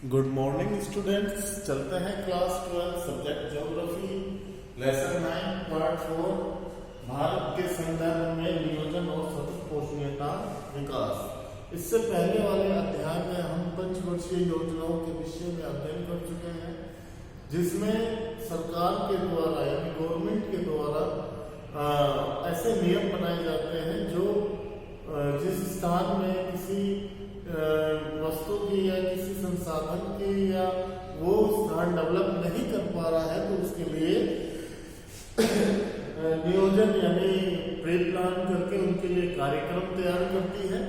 Good morning students. चलते हैं class 12 subject geography lesson 9 part 4 Bharat के संदर्भ में नियोजन और सतत पोषणीयता विकास। इससे पहले वाले अध्याय में हम पंचवर्षीय योजनाओं के विषय में अध्ययन कर चुके हैं, जिसमें सरकार के द्वारा यानी गवर्नमेंट के द्वारा ऐसे नियम बनाए जाते हैं जो जिस स्थान में किसी वस्तु की या किसी संसाधन की या वो स्थान डेवलप नहीं कर पा रहा है तो उसके लिए नियोजन यानी प्री प्लान करके उनके लिए कार्यक्रम तैयार करती है।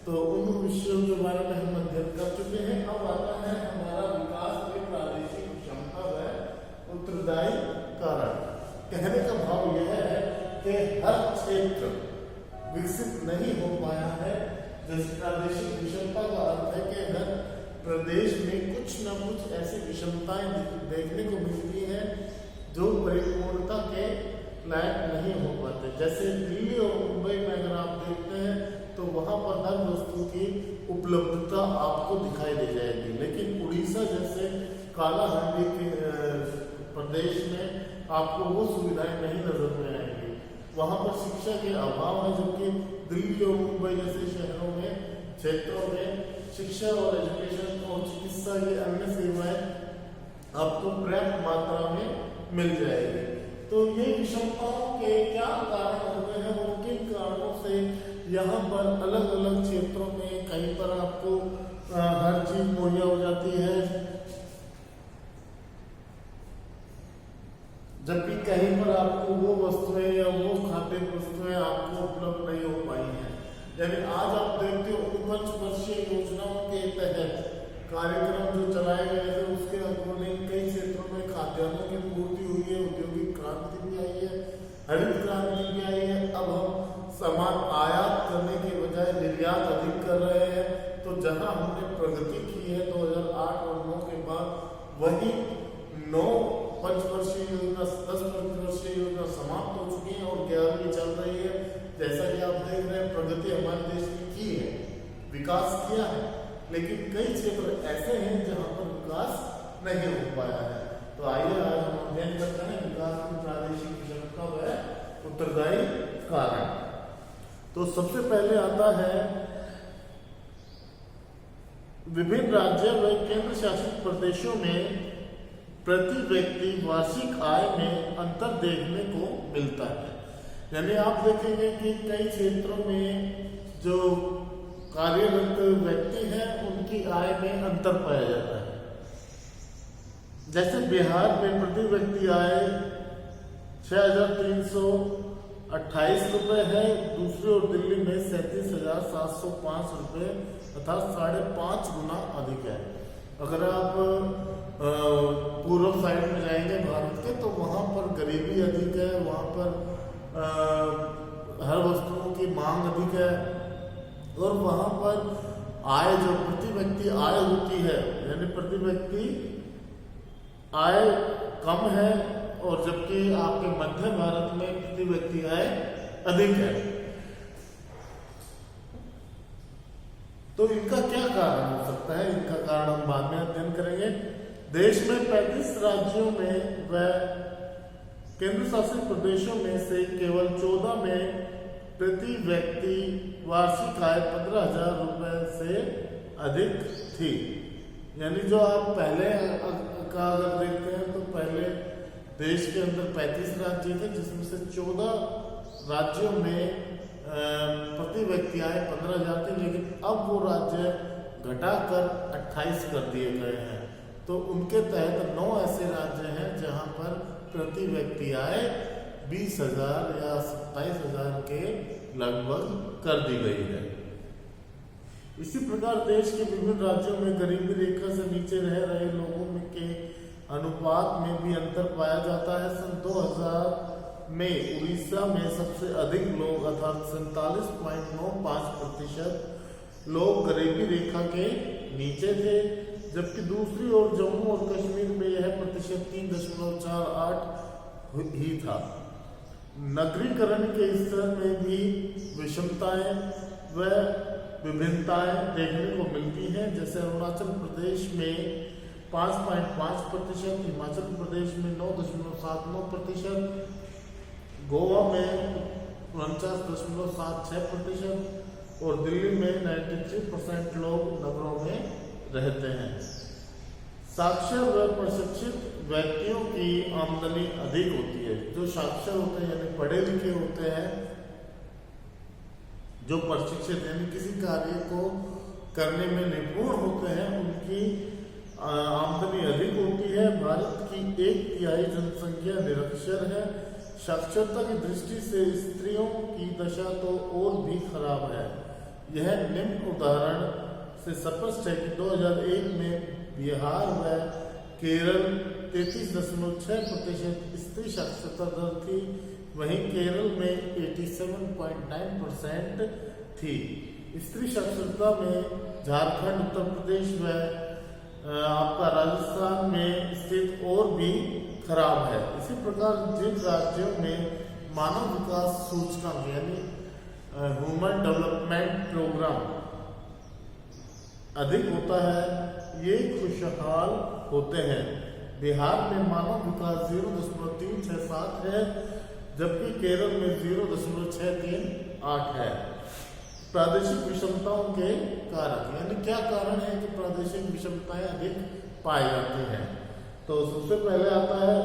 तो उन विषयों के बारे में हम अध्ययन कर चुके हैं। अब आता है हमारा विकास के प्रादेशिक क्षमता व उत्तरदायी कारण। कहने का भाव यह है कि हर क्षेत्र विकसित नहीं हो पाया है। जैसे प्रादेशिक विषमता का अर्थ है कि हर प्रदेश में कुछ न कुछ ऐसी विषमताएं देखने को मिलती है जो परिपूर्णता के लायक नहीं हो पाते। जैसे दिल्ली और मुंबई में अगर आप देखते हैं तो वहां पर हर वस्तु की उपलब्धता आपको दिखाई दे जाएगी, लेकिन उड़ीसा जैसे कालाहांडी के प्रदेश में आपको वो सुविधाएं नहीं नजर में आएंगी। वहां पर शिक्षा के अभाव है, जबकि दिल्ली और मुंबई जैसे शहरों में क्षेत्रों में शिक्षा और एजुकेशन और चिकित्सा की अन्य सेवाएं आपको पर्याप्त मात्रा में मिल जाएगी। तो ये विषमताओं के क्या कारण होते हैं और किन कारणों से यहाँ पर अलग अलग क्षेत्रों में कहीं पर आपको हर चीज मुहैया हो जाती है, जबकि कहीं पर आपको वो वस्तुएं या वो खाद्य वस्तुएं आपको उपलब्ध नहीं हो पाई हैं। यानी आज आप देखते हो पंचवर्षीय योजनाओं के तहत कार्यक्रम जो चलाए गए थे उसके अकॉर्डिंग कई क्षेत्रों में खाद्यान्नों की पूर्ति हुई है, औद्योगिक क्रांति भी आई है, हरित क्रांति भी आई है। अब हम सामान आयात करने के बजाय निर्यात अधिक कर रहे हैं। तो जहां हमने प्रगति की है 2008 और 2009 के बाद, वही 9 पंचवर्षीय योजना 10 पंचवर्षीय योजना समाप्त हो चुकी है और 11वीं चल रही है। जैसा कि आप देख रहे हैं प्रगति हमारे देश में की है, विकास किया है, लेकिन कई क्षेत्र ऐसे हैं जहां पर विकास नहीं हो पाया है। तो आइए आज हम अध्ययन करते हैं विकास की प्रादेशिक विषमता व उत्तरदायी कारण। तो सबसे पहले आता है विभिन्न राज्य व केंद्र शासित प्रदेशों में प्रति व्यक्ति वार्षिक आय में अंतर देखने को मिलता है। यानी आप देखेंगे कि कई क्षेत्रों में जो कार्यरत व्यक्ति हैं उनकी आय में अंतर पाया जाता है। जैसे बिहार में प्रति व्यक्ति आय 6,328 रुपए है, दूसरी ओर दिल्ली में 37,705 रुपए अर्थात 5.5 गुना अधिक है। अगर आप पूर्व साइड में जाएंगे भारत के तो वहां पर गरीबी अधिक है, वहां पर हर वस्तुओं की मांग अधिक है और वहां पर आय जो प्रति व्यक्ति आय होती है यानी प्रति व्यक्ति आय कम है, और जबकि आपके मध्य भारत में प्रति व्यक्ति आय अधिक है। तो इनका क्या कारण हो सकता है? इनका कारण हम बाद में अध्ययन करेंगे। देश में 35 राज्यों में व केंद्र शासित प्रदेशों में से केवल 14 में प्रति व्यक्ति वार्षिक आय 15,000 रुपए से अधिक थी। यानी जो आप पहले का अगर देखते हैं तो पहले देश के अंदर 35 राज्य थे, जिसमें से 14 राज्यों में प्रति व्यक्ति आय 15,000 थी, लेकिन अब वो राज्य घटाकर 28 कर दिए गए हैं। तो उनके तहत 9 ऐसे राज्य हैं जहां पर प्रति व्यक्ति आय 20,000 या 27,000 के लगभग कर दी गई है। इसी प्रकार देश के विभिन्न राज्यों में गरीबी रेखा से नीचे रह रहे लोगों में के अनुपात में भी अंतर पाया जाता है। सन 2000 में उड़ीसा में सबसे अधिक लोग अर्थात 47.95% लोग गरीबी रेखा के नीचे थे, जबकि दूसरी ओर जम्मू और कश्मीर में यह प्रतिशत 3.48 ही था। नगरीकरण के स्तर में भी विषमताएं व विभिन्नताएं देखने को मिलती हैं। जैसे अरुणाचल प्रदेश में 5.5%, हिमाचल प्रदेश में 9.79%, गोवा में 49.76% और दिल्ली में 93% लोग नगरों में रहते हैं। साक्षर व प्रशिक्षित व्यक्तियों की आमदनी अधिक होती है। जो साक्षर होते हैं यानी पढ़े लिखे होते हैं, जो प्रशिक्षित यानी किसी कार्य को करने में निपुण होते हैं, उनकी आमदनी अधिक होती है। भारत की 1/3 जनसंख्या निरक्षर है। साक्षरता की दृष्टि से स्त्रियों की दशा तो और भी खराब है। यह निम्न उदाहरण से स्पष्ट है कि 2001 में बिहार व केरल 33.6% स्त्री साक्षरता दर थी, वहीं केरल में 87.9% थी। स्त्री साक्षरता में झारखंड, उत्तर प्रदेश व आपका राजस्थान में स्थिति और भी खराब है। इसी प्रकार जिन राज्यों में मानव विकास सूचकांक यानी ह्यूमन डेवलपमेंट प्रोग्राम अधिक होता है, ये खुशहाल होते हैं। बिहार में मानव विकास 0.367 है, जबकि केरल में 0.638 है। प्रादेशिक विषमताओं के कारक यानी क्या कारण है कि प्रादेशिक विषमताएं अधिक पाई जाती हैं। तो सबसे पहले आता है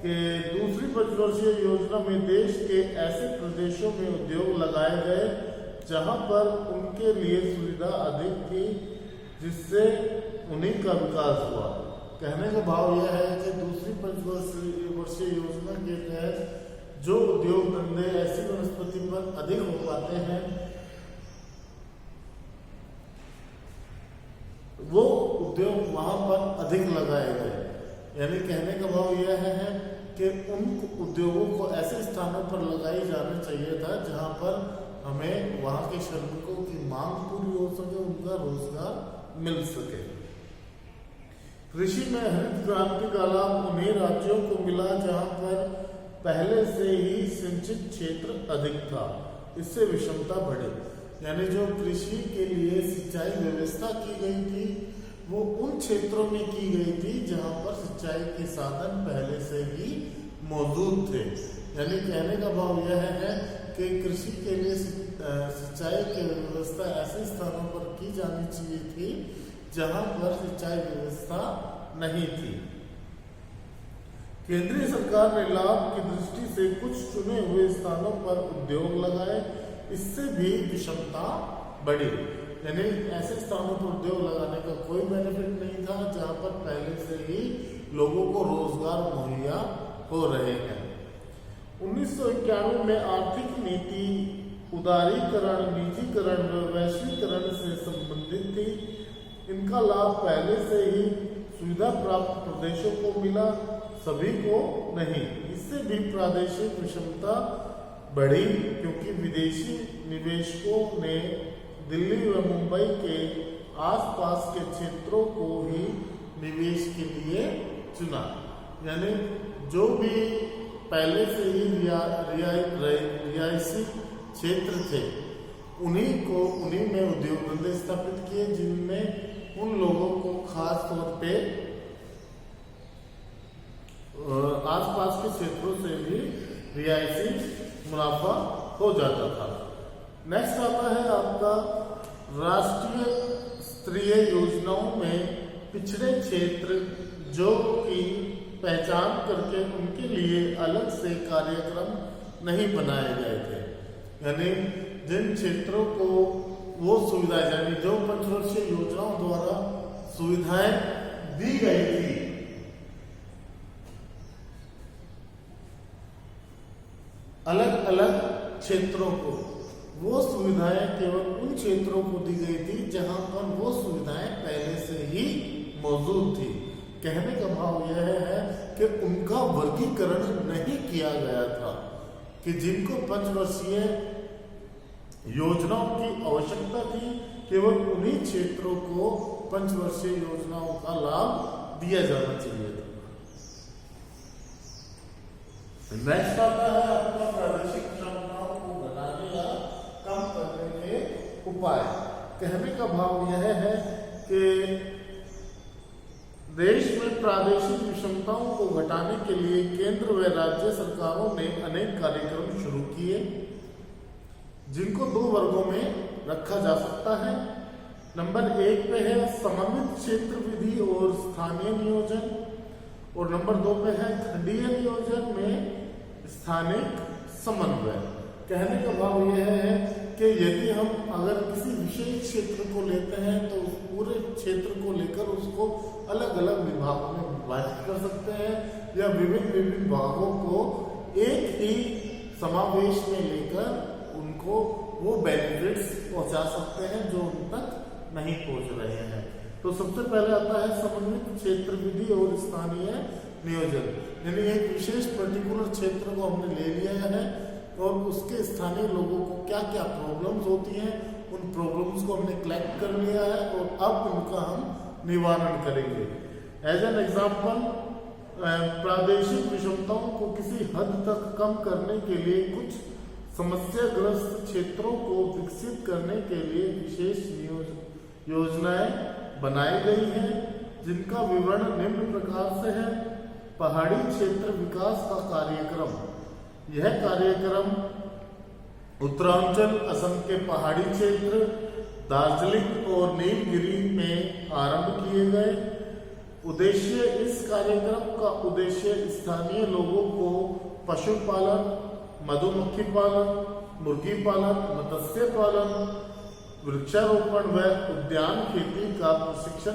कि दूसरी पंचवर्षीय योजना में देश के ऐसे प्रदेशों में उद्योग लगाए गए जहां पर उनके लिए सुविधा अधिक थी, जिससे उन्हीं का विकास हुआ। कहने का भाव यह है कि दूसरी पंचवर्षीय योजना के तहत जो उद्योग धंधे ऐसी वनस्पति पर अधिक हो पाते हैं, वो उद्योग वहां पर अधिक लगाए गए। यानी कहने का भाव यह है कि उन उद्योगों को ऐसे स्थानों पर लगाई जाना चाहिए था जहां पर हमें वहां के श्रमिकों की मांग पूरी हो सके, उनका रोजगार मिल सके। कृषि में हरित क्रांति का लाभ उन्हीं राज्यों को मिला जहां पर पहले से ही सिंचित क्षेत्र अधिक था। इससे विषमता बढ़ी। यानी जो कृषि के लिए सिंचाई व्यवस्था की गई थी, वो उन क्षेत्रों में की गई थी जहां पर सिंचाई के साधन पहले से ही मौजूद थे। यानी कहने का भाव यह है कि कृषि के लिए सिंचाई की व्यवस्था ऐसे स्थानों पर की जानी चाहिए थी जहां पर सिंचाई व्यवस्था नहीं थी। केंद्रीय सरकार ने लाभ की दृष्टि से कुछ चुने हुए स्थानों पर उद्योग लगाए, इससे भी विषमता बढ़ी। यानी ऐसे स्थानों पर उद्योग लगाने का कोई बेनिफिट नहीं था जहां पर पहले से ही लोगों को रोजगार मुहैया हो रहे हैं। 1991 में आर्थिक नीति उदारीकरण, निजीकरण व वैश्वीकरण से संबंधित थी। इनका लाभ पहले से ही सुविधा प्राप्त प्रदेशों को मिला, सभी को नहीं। इससे भी प्रादेशिक विषमता बढ़ी क्योंकि विदेशी निवेशकों ने दिल्ली व मुंबई के आसपास के क्षेत्रों को ही निवेश के लिए चुना। यानी जो भी पहले से ही रिहायशी क्षेत्र थे, उन्हीं में उद्योग धंधे स्थापित किए, जिनमें उन लोगों को खास तौर पे आसपास के क्षेत्रों से भी रिहायशी मुनाफा हो जाता था। नेक्स्ट आता है आपका राष्ट्रीय स्तरीय योजनाओं में पिछड़े क्षेत्र जो की पहचान करके उनके लिए अलग से कार्यक्रम नहीं बनाए गए थे। यानी जिन क्षेत्रों को वो सुविधाएं यानी जो पंचवर्षीय योजनाओं द्वारा सुविधाएं दी गई थी, अलग अलग क्षेत्रों को वो सुविधाएं केवल उन क्षेत्रों को दी गई थी जहां पर वो सुविधाएं पहले से ही मौजूद थी। कहने का भाव यह है कि उनका वर्गीकरण नहीं किया गया था कि जिनको पंचवर्षीय योजनाओं की आवश्यकता थी, केवल उन्हीं क्षेत्रों को पंचवर्षीय योजनाओं का लाभ दिया जाना चाहिए था। नेक्स्ट आता है आपका प्रादेशिक क्षमताओं को बढ़ाने या कम करने के उपाय। कहने का भाव यह है कि देश में प्रादेशिक विषमताओं को घटाने के लिए केंद्र व राज्य सरकारों ने अनेक कार्यक्रम शुरू किए, जिनको 2 वर्गों में रखा जा सकता है। नंबर 1 पे है समन्वित क्षेत्र विधि और स्थानीय नियोजन, और नंबर 2 पे है खंडीय नियोजन में स्थानिक समन्वय। कहने का भाव यह है कि यदि हम अगर किसी विशेष क्षेत्र को लेते हैं तो उस पूरे क्षेत्र को लेकर उसको अलग अलग विभागों में विभाजित कर सकते हैं, या विभिन्न विभागों को एक ही समावेश में लेकर उनको वो बेनिफिट्स पहुंचा सकते हैं जो उन तक नहीं पहुंच रहे हैं। तो सबसे पहले आता है समन्वित क्षेत्र विधि और स्थानीय नियोजन, यानी एक विशेष पर्टिकुलर क्षेत्र को हमने ले लिया है और उसके स्थानीय लोगों को क्या क्या प्रॉब्लम्स होती हैं, उन प्रॉब्लम्स को हमने कलेक्ट कर लिया है और अब उनका हम निवारण करेंगे। एज एन एग्जाम्पल, प्रादेशिक विषमताओं को किसी हद तक कम करने के लिए कुछ समस्याग्रस्त क्षेत्रों को विकसित करने के लिए विशेष योजनाएं बनाई गई हैं, जिनका विवरण निम्न प्रकार से है। पहाड़ी क्षेत्र विकास का कार्यक्रम, यह कार्यक्रम उत्तरांचल असम के पहाड़ी क्षेत्र दार्जिलिंग और नीलगिरी में आरंभ किए गए। उद्देश्य, इस कार्यक्रम का उद्देश्य स्थानीय लोगों को पशुपालन, मधुमक्खी पालन, मुर्गी पालन, मत्स्य पालन, वृक्षारोपण व उद्यान खेती का प्रशिक्षण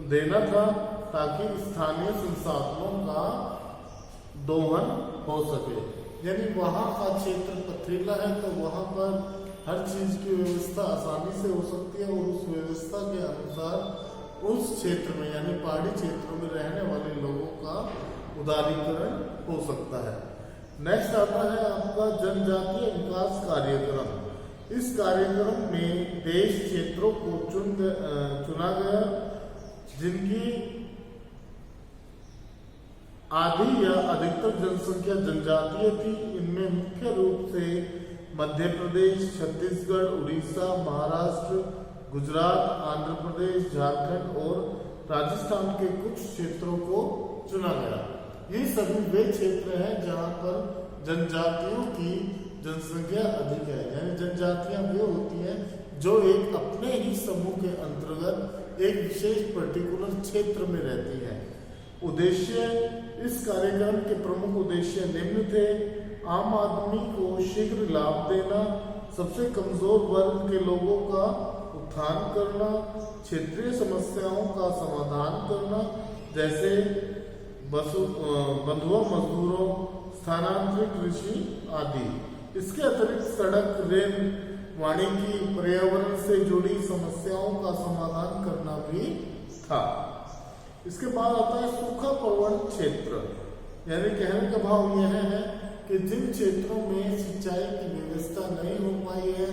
देना था, ताकि स्थानीय संसाधनों का दोहन हो सके। यानी वहाँ का क्षेत्र पथरीला है तो वहाँ पर हर चीज की व्यवस्था आसानी से हो सकती है और उस व्यवस्था के अनुसार उस क्षेत्र में यानी पहाड़ी क्षेत्रों में रहने वाले लोगों का उदारीकरण हो सकता है। नेक्स्ट आता है आपका जनजातीय विकास कार्यक्रम। इस कार्यक्रम में देश क्षेत्रों को चुना गया जिनकी आधी या अधिकतर जनसंख्या जनजातीय थी। इनमें मुख्य रूप से मध्य प्रदेश, छत्तीसगढ़, उड़ीसा, महाराष्ट्र, गुजरात, आंध्र प्रदेश, झारखंड और राजस्थान के कुछ क्षेत्रों को चुना गया। ये सभी वे क्षेत्र हैं जहां पर जनजातियों की जनसंख्या अधिक है, यानी जनजातियां वे होती हैं जो एक अपने ही समूह के अंतर्गत एक विशेष पर्टिकुलर क्षेत्र में रहती हैं। उद्देश्य, इस कार्यक्रम के प्रमुख उद्देश्य निम्न थे: आम आदमी को शीघ्र लाभ देना, सबसे कमजोर वर्ग के लोगों का उत्थान करना, क्षेत्रीय समस्याओं का समाधान करना जैसे बंधुआ मजदूरों, स्थानांतरित कृषि आदि। इसके अतिरिक्त सड़क, रेल, वानिकी, पर्यावरण से जुड़ी समस्याओं का समाधान करना भी था। इसके बाद आता है सूखा प्रवण क्षेत्र, यानी कहने का भाव यह है कि जिन क्षेत्रों में सिंचाई की व्यवस्था नहीं हो पाई है,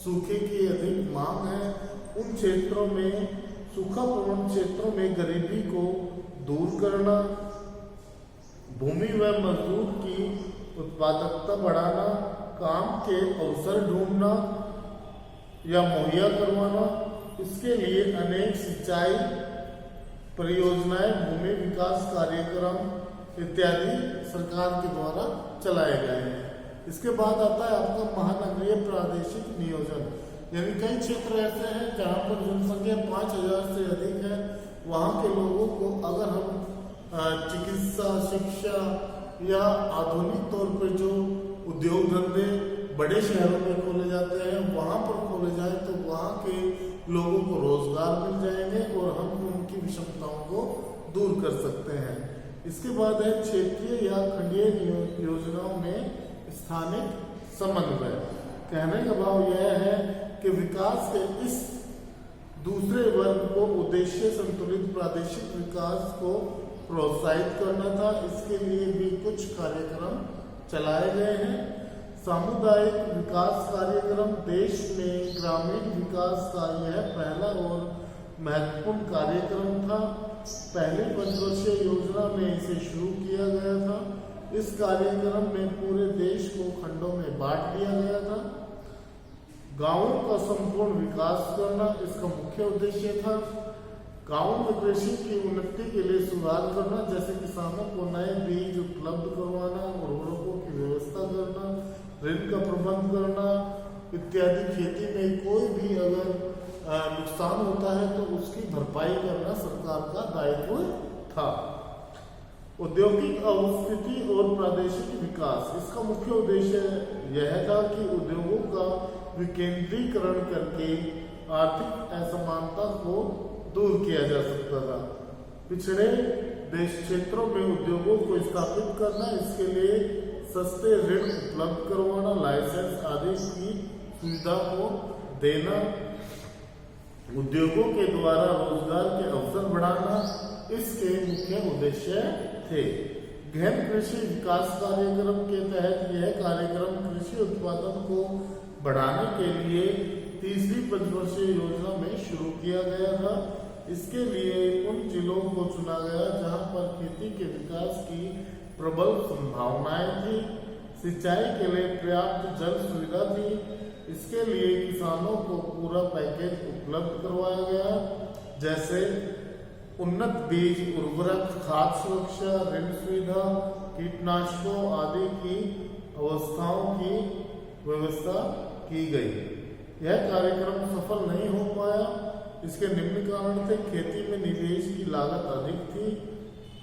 सूखे की अधिक मांग है, उन क्षेत्रों में सूखा प्रवण क्षेत्रों में गरीबी को दूर करना, भूमि व मजदूर की उत्पादकता बढ़ाना, काम के अवसर ढूंढना या मुहैया करवाना। इसके लिए अनेक सिंचाई परियोजनाएं, भूमि विकास कार्यक्रम इत्यादि सरकार के द्वारा चलाए गए हैं। इसके बाद आता है आपका महानगरीय प्रादेशिक नियोजन, यानी कई क्षेत्र ऐसे हैं जहां पर जनसंख्या 5000 से अधिक है। वहां के लोगों को अगर हम चिकित्सा, शिक्षा या आधुनिक तौर पर जो उद्योग धंधे बड़े शहरों में खोले जाते हैं वहां पर खोले जाए तो वहां के लोगों को रोजगार मिल जाएंगे और हम उनकी विषमताओं को दूर कर सकते हैं। इसके बाद है क्षेत्रीय या खंडीय योजनाओं में स्थानिक समन्वय। कहने का भाव यह है कि विकास के इस दूसरे वर्ग को उद्देश्य संतुलित प्रादेशिक विकास को प्रोत्साहित करना था। इसके लिए भी कुछ कार्यक्रम चलाए गए हैं। सामुदायिक विकास कार्यक्रम, देश में ग्रामीण विकास का यह पहला और महत्वपूर्ण कार्यक्रम था। पहली पंचवर्षीय योजना में इसे शुरू किया गया था। इस कार्यक्रम में पूरे देश को खंडों में बांट दिया गया था। गांवों का संपूर्ण विकास करना इसका मुख्य उद्देश्य था। गांवों में कृषि की उन्नति के लिए सुधार करना, जैसे किसानों को नए बीज उपलब्ध करवाना, उर्वरकों की व्यवस्था करना, ऋण का प्रबंध करना इत्यादि। खेती में कोई भी अगर नुकसान होता है तो उसकी भरपाई करना सरकार का दायित्व था। औद्योगिक अवस्थिति और प्रादेशिक विकास, इसका मुख्य उद्देश्य यह था कि उद्योगों का विकेंद्रीकरण करके आर्थिक असमानता को दूर किया जा सकता था। पिछड़े देश क्षेत्रों में उद्योगों को स्थापित करना, इसके लिए सस्ते ऋण उपलब्ध करवाना, लाइसेंस आदि की सुविधा को देना, उद्योगों के द्वारा रोजगार के अवसर बढ़ाना इसके मुख्य उद्देश्य थे। गहन कृषि विकास कार्यक्रम के तहत यह कार्यक्रम कृषि उत्पादन को बढ़ाने के लिए तीसरी पंचवर्षीय योजना में शुरू किया गया था। इसके लिए उन जिलों को चुना गया जहां पर खेती के विकास की प्रबल संभावनाएं थी, सिंचाई के लिए पर्याप्त जल सुविधा थी। इसके लिए किसानों को पूरा पैकेज उपलब्ध करवाया गया, जैसे उन्नत बीज, उर्वरक, खाद सुरक्षा, ऋण सुविधा, कीटनाशकों आदि की अवस्थाओं की व्यवस्था की गई। यह कार्यक्रम सफल नहीं हो पाया। इसके निम्न कारण थे: खेती में निवेश की लागत अधिक थी,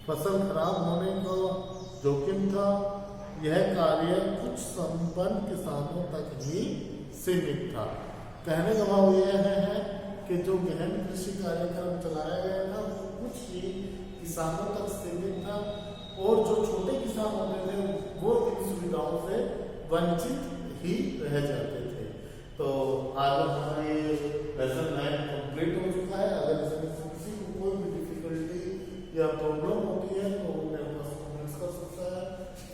फसल खराब होने का जोखिम था, यह कार्य कुछ संपन्न किसानों तक ही सीमित था। कहने का भाव यह है कि जो गहन कृषि कार्यक्रम चलाया गया था वो कुछ ही किसानों तक सीमित था और जो छोटे किसान होते थे वो इन सुविधाओं से वंचित ही रह जाते थे। तो आज हमारा ये लेसन 9 कंप्लीट हो चुका है। अगर इसमें किसी को कोई भी डिफिकल्टी या प्रॉब्लम होती है तो वो मेरे पास कमेंट्स कर सकता है,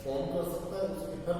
फोन कर सकता है, उसकी हर